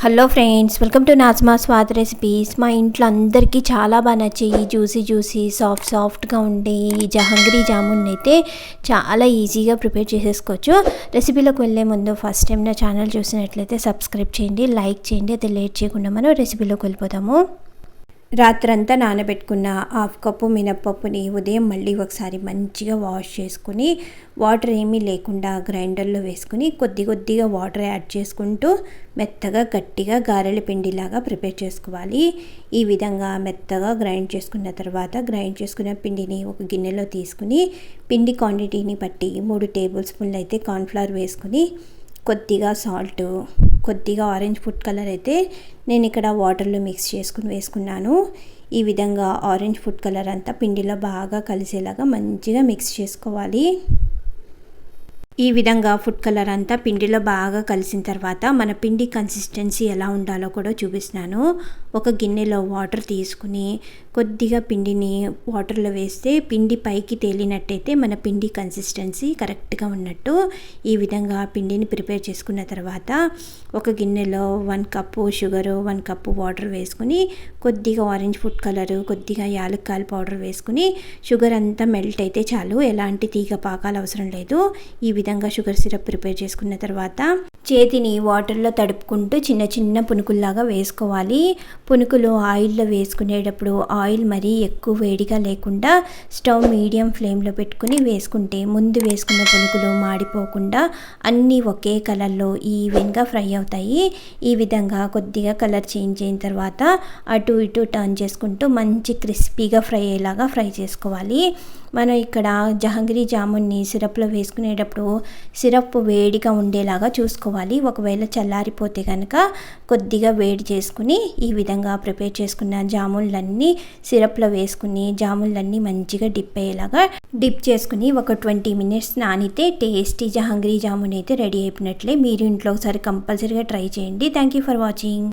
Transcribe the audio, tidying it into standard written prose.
Hello friends, welcome to Najma Swad recipes. మా ఇంట్లో అందరికీ చాలా బాగా నచ్చాయి. జ్యూసీ సాఫ్ట్గా ఉండే ఈ జహంగీర్ జామున్ అయితే చాలా ఈజీగా ప్రిపేర్ చేసేసుకోవచ్చు. రెసిపీలోకి వెళ్ళే ముందు ఫస్ట్ టైం నా ఛానల్ చూసినట్లయితే సబ్స్క్రైబ్ చేయండి, లైక్ చేయండి. అయితే లేట్ చేయకుండా మనం రెసిపీలోకి వెళ్ళిపోతాము. రాత్రంతా నానబెట్టుకున్న హాఫ్ కప్పు మినప్పప్పుని ఉదయం మళ్ళీ ఒకసారి మంచిగా వాష్ చేసుకుని వాటర్ ఏమీ లేకుండా గ్రైండర్లో వేసుకుని కొద్దిగా వాటర్ యాడ్ చేసుకుంటూ మెత్తగా గట్టిగా గారెల పిండిలాగా ప్రిపేర్ చేసుకోవాలి. ఈ విధంగా మెత్తగా గ్రైండ్ చేసుకున్న తర్వాత గ్రైండ్ చేసుకున్న పిండిని ఒక గిన్నెలో తీసుకుని పిండి క్వాంటిటీని బట్టి 3 టేబుల్ స్పూన్లు అయితే కార్న్ఫ్లవర్ వేసుకుని కొద్దిగా సాల్ట్, కొద్దిగా ఆరెంజ్ ఫుడ్ కలర్ అయితే నేను ఇక్కడ వాటర్లో మిక్స్ చేసుకుని వేసుకున్నాను. ఈ విధంగా ఆరెంజ్ ఫుడ్ కలర్ అంతా పిండిలో బాగా కలిసేలాగా మంచిగా మిక్స్ చేసుకోవాలి. ఈ విధంగా ఫుడ్ కలర్ అంతా పిండిలో బాగా కలిసిన తర్వాత మన పిండి కన్సిస్టెన్సీ ఎలా ఉండాలో కూడా చూపిస్తున్నాను. ఒక గిన్నెలో వాటర్ తీసుకుని కొద్దిగా పిండిని వాటర్లో వేస్తే పిండి పైకి తేలినట్టయితే మన పిండి కన్సిస్టెన్సీ కరెక్ట్గా ఉన్నట్టు. ఈ విధంగా పిండిని ప్రిపేర్ చేసుకున్న తర్వాత ఒక గిన్నెలో 1 కప్పు షుగరు, 1 కప్పు వాటర్ వేసుకుని కొద్దిగా ఆరెంజ్ ఫుడ్ కలరు, కొద్దిగా యాలక్కాయల పౌడర్ వేసుకుని షుగర్ అంతా మెల్ట్ అయితే చాలు, ఎలాంటి తీగ పాకాలు అవసరం లేదు. ఈ విధంగా షుగర్ సిరప్ ప్రిపేర్ చేసుకున్న తర్వాత చేతిని వాటర్లో తడుపుకుంటూ చిన్న పునుకుల్లాగా వేసుకోవాలి. పునుకులు ఆయిల్లో వేసుకునేటప్పుడు ఆయిల్ మరీ ఎక్కువ వేడిగా లేకుండా స్టవ్ మీడియం ఫ్లేమ్లో పెట్టుకుని వేసుకుంటే ముందు వేసుకున్న పునుకులు మాడిపోకుండా అన్నీ ఒకే కలర్లో ఈవెన్గా ఫ్రై అవుతాయి. ఈ విధంగా కొద్దిగా కలర్ చేంజ్ అయిన తర్వాత అటు ఇటు టర్న్ చేసుకుంటూ మంచి క్రిస్పీగా ఫ్రై అయ్యేలాగా ఫ్రై చేసుకోవాలి. మనం ఇక్కడ జహంగీర్ జామున్ని సిరప్లో వేసుకునేటప్పుడు సిరప్ వేడిగా ఉండేలాగా చూసుకోవాలి. ఒకవేళ చల్లారిపోతే కనుక కొద్దిగా వేడి చేసుకుని ఈ విధంగా ప్రిపేర్ చేసుకున్న జామున్లన్నీ సిరప్లో వేసుకుని జామున్లన్నీ మంచిగా డిప్ అయ్యేలాగా డిప్ చేసుకుని ఒక 20 మినిట్స్ నానితే టేస్టీ జహంగీర్ జామున్ అయితే రెడీ అయిపోయినట్లే. మీరు ఇంట్లో ఒకసారి కంపల్సరీగా ట్రై చేయండి. Thank you for watching.